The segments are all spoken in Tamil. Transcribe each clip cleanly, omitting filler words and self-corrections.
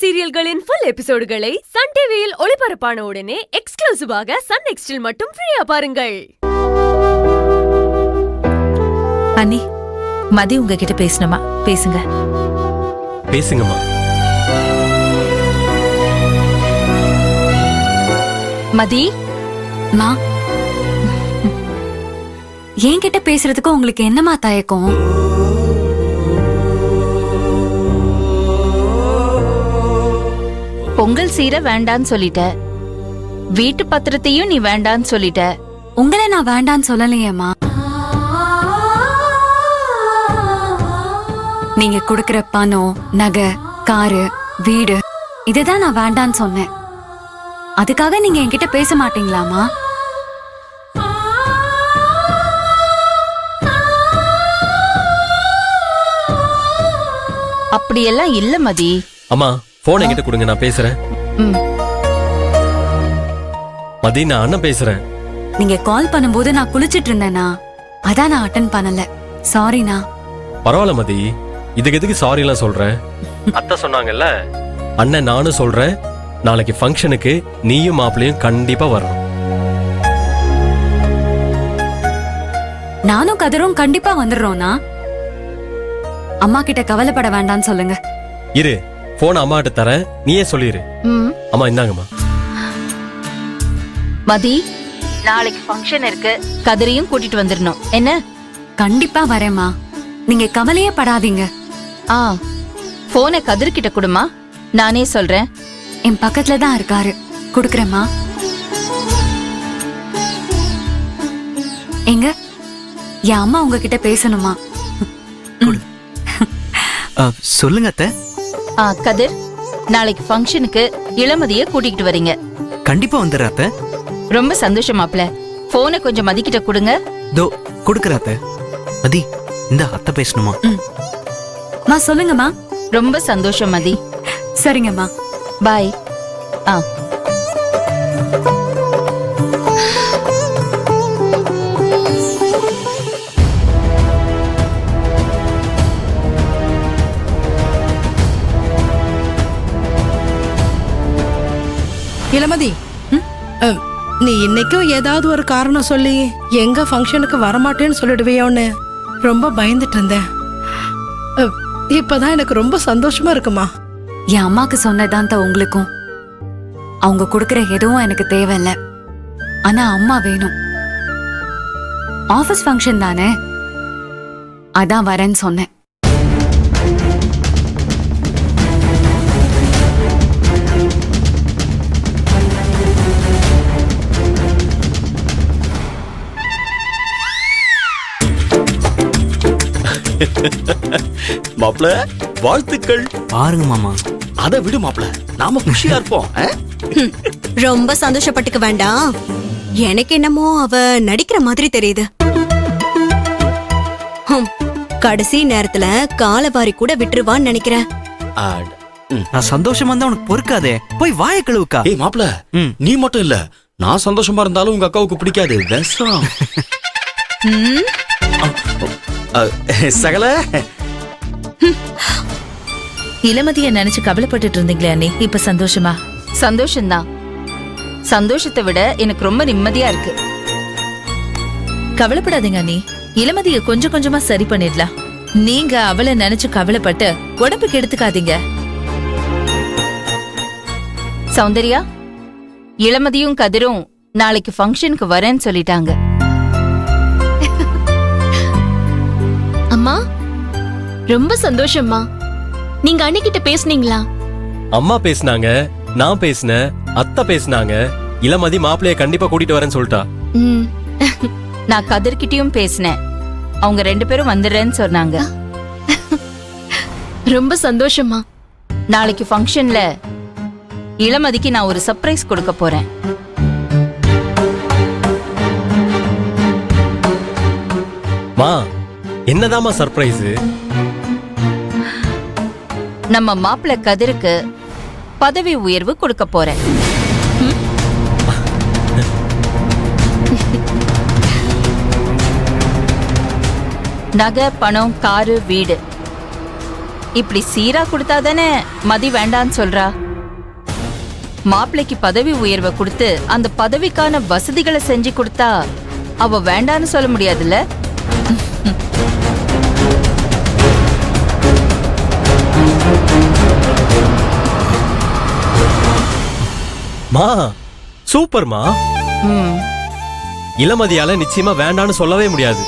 சீரியல்களின் ஃபுல் எபிசோடுகளை சன் டிவியில் ஒளிபரப்பான உடனே எக்ஸ்க்ளூசிவாக சன் நெக்ஸ்டில் மட்டும் ஃப்ரீயா பாருங்கள். அண்ணி, மதி உங்ககிட்ட பேசணுமா? பேசுங்க. பேசுங்கம்மா. மதி, மா, என்கிட்ட பேசுறதுக்கு உங்களுக்கு என்னமா தயக்கம்? பொங்கல் சீரை வேண்டான்னு சொல்லிட்ட, வீட்டு பத்திரத்தையும் நீ வேண்டான்னு சொல்லிட்ட. உங்களை நான் வேண்டான்னு சொல்லலையேம்மா. நீங்க குடுக்கற பணம், நகை, காரு, வீடு இதுதான் நான் வேண்டான்னு சொன்னேன். அதுக்காக நீங்க என்கிட்ட பேச மாட்டீங்களாமா? அப்படியெல்லாம் இல்ல மதி. அம்மா, போன் என்கிட்ட கொடுங்க, நான் பேசுறேன். மதி, நான் அண்ணன் பேசுறேன். நீங்க கால் பண்ணும்போது நான் குளிச்சிட்டு இருந்தேனா, அதான் நான் அட்டன் பண்ணல. சாரிண்ணா. பரவாயில்ல மதி, இதுக்கு எதுக்கு சாரி எல்லாம் சொல்றேன்? அத்தை சொன்னாங்கல்ல, அண்ணன் நானும் சொல்றேன், நாளைக்கு ஃபங்க்ஷனுக்கு நீயும் மாப்பிளையும் கண்டிப்பா வரணும். நானும் கதிரும் கண்டிப்பா வந்துடுறோம்னா. அம்மா கிட்ட கவலைப்பட வேண்டாம்னு சொல்லுங்க. இரு, போன் அம்மா கிட்ட தரேன், நீயே சொல்லிரு. அம்மா இந்தாங்கம்மா. மதி, நாளைக்கு ஃபங்க்ஷன் இருக்கு, கதிரையும் கூட்டிட்டு வந்துடணும். என்ன? கண்டிப்பா வரேம்மா, நீங்க கவலையே படாதீங்க. போனை கதிர்கிட்ட கொடுமா, நானே சொல்றேன். என் பக்கத்துல தான் இருக்காரு, குடுக்கறேம்மா. எங்க என் அம்மா உங்ககிட்ட பேசணுமா? சொல்லுங்க அத்தை. கதிர், நாளைக்கு ஃபங்க்ஷனுக்கு இளமதிய கூட்டிட்டு வரீங்க. கண்டிப்பா வந்துடுற அத்தை. ரொம்ப சந்தோஷமாப்ல. போனை கொஞ்சம் மதிக்கிட்ட கொடுங்க. தோ குடுக்கற அத்தை. மதி, இந்த அத்தை பேசணுமா? மா, சொல்லுங்கம்மா. ரொம்ப சந்தோஷம் மதி. சரிங்கம்மா, பாய். இளமதி, நீ இன்னைக்கும் ஏதாவது ஒரு காரணம் சொல்லி எங்க ஃபங்க்ஷனுக்கு வரமாட்டேன்னு சொல்லிடுவியோன்னு ரொம்ப பயந்துட்டு இருந்தேன். இப்பதான் எனக்கு ரொம்ப சந்தோஷமா இருக்குமா. என் அம்மாக்கு சொன்னதான் தான் உங்களுக்கும். அவங்க கொடுக்கற எதுவும் எனக்கு தேவையில்ல, ஆனா அம்மா வேணும். ஆபீஸ் ஃபங்க்ஷன் தானே, அதான் வரேன்னு சொன்னேன். மாப்ள, வாழ்த்துக்கள். பாருங்க மாமா. அத விடு மாப்ள, நாம குஷியா இருப்போம். ரொம்ப சந்தோஷப்பட்டுக்க வேண்டாம். எனக்கு என்னமோ அவ நடிக்கிற மாதிரி தெரியுது. கடைசி நேரத்துல காலவாரி கூட விட்டுருவான்னு நினைக்கிறேன். நான் சந்தோஷமா இருந்தா உனக்கு பொறுக்காதே, போய் வாய கழுவுக்கா. ஏய் மாப்ள, நீ மட்டும் இல்ல, நான் சந்தோஷமா இருந்தாலும் உங்க அக்காவுக்கு பிடிக்காது. விஷம். சகல இளமதிய நினைச்சு கவலைப்பட்டு இருந்தீங்களே அண்ணி, இப்ப சந்தோஷமா? சந்தோஷம்தான். சந்தோஷத்தை விட எனக்கு ரொம்ப நிம்மதியா இருக்கு. கவலைப்படாதீங்க அண்ணி, இளமதிய கொஞ்சம் கொஞ்சமா சரி பண்ணிடலாம். நீங்க அவளை நினைச்சு கவலைப்பட்டு உடம்புக்கு எடுத்துக்காதீங்க. சௌந்தர்யா, இளமதியும் கதிரும் நாளைக்கு ஃபங்க்ஷனுக்கு வரேன்னு சொல்லிட்டாங்க. அம்மா, ரொம்ப சந்தோஷம்மா. நீங்க அன்னிக்கிட்ட பேசுனீங்களா? அம்மா பேசினாங்க, நான் பேசினேன், அத்தை பேசினாங்க. இளமதி மாப்பிளைய கண்டிப்பா கூட்டிட்டு வரேன்னு சொல்லிட்டா. நான் கதிர்கிட்டயும் பேசினேன், அவங்க 2 பேரும் வந்துடுறேன்னு சொன்னாங்க. ரொம்ப சந்தோஷமா. நாளைக்கு ஃபங்க்ஷன்ல இளமதிக்கு நான் ஒரு சர்ப்ரைஸ் கொடுக்க போறேன். மா, என்னதாமா சர்ப்ரைஸ்? நம்ம மாப்பிள்ளை கதிருக்கு பதவி உயர்வு கொடுக்க போறேன். நகை, பணம், காரு, வீடு இப்படி சீரா கொடுத்தாதானே மதி வேண்டான்னு சொல்றா. மாப்பிள்ளைக்கு பதவி உயர்வை கொடுத்து அந்த பதவிக்கான வசதிகளை செஞ்சு கொடுத்தா அவ வேண்டான்னு சொல்ல முடியாதுல்ல. மா சூப்பர்மா. ம், இளமதியால நிச்சயமா வேண்டான்னு சொல்லவே முடியாது.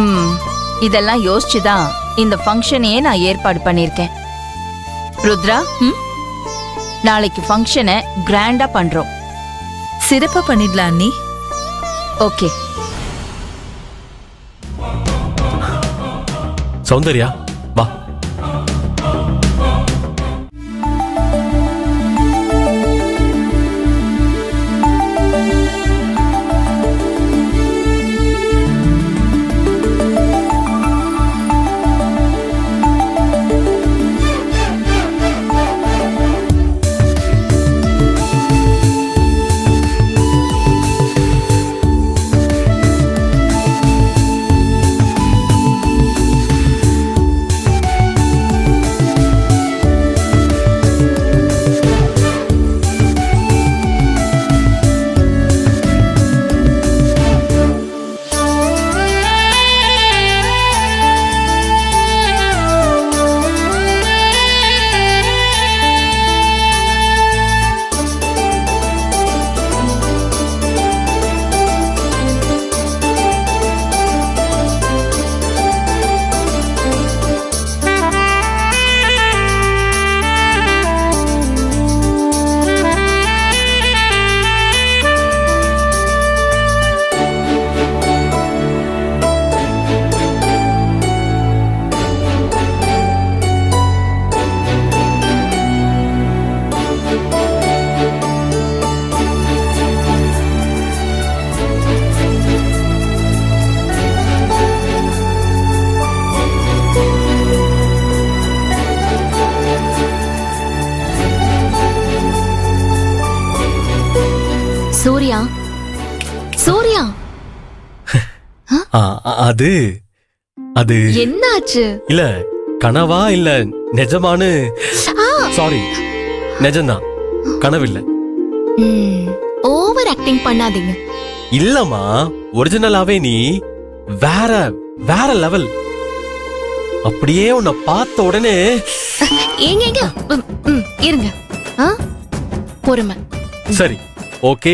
ம், இதெல்லாம் யோசிச்சுதான் இந்த ஃபங்க்ஷனையே நான் ஏற்பாடு பண்ணிருக்கேன். ருத்ரா, நாளைக்கு ஃபங்க்ஷனை கிராண்டா பண்றோம். சிறப்பா பண்ணிடலாம் அண்ணி. ஓகே. சௌந்தர்யா வா. சூர்யா, சூர்யா, அது அது என்னாச்சு? இல்ல கனவா இல்ல நிஜமானு. சாரி, நிஜம்தான், கனவில்ல. ஓவர் ஆக்டிங் பண்ணாதீங்க. இல்லம்மா, ஒரிஜினலாவே நீ வேற வேற லெவல். அப்படியே உன்னை பார்த்த உடனே ஏங்க ஏங்க, இருங்க. பொறுமை. சரி, ஓகே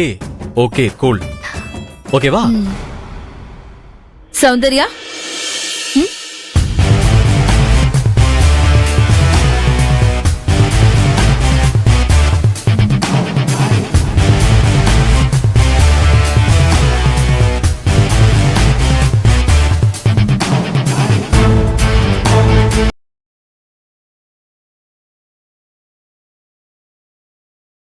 ஓகே, கூல், ஓகேவா? சௌந்தர்யா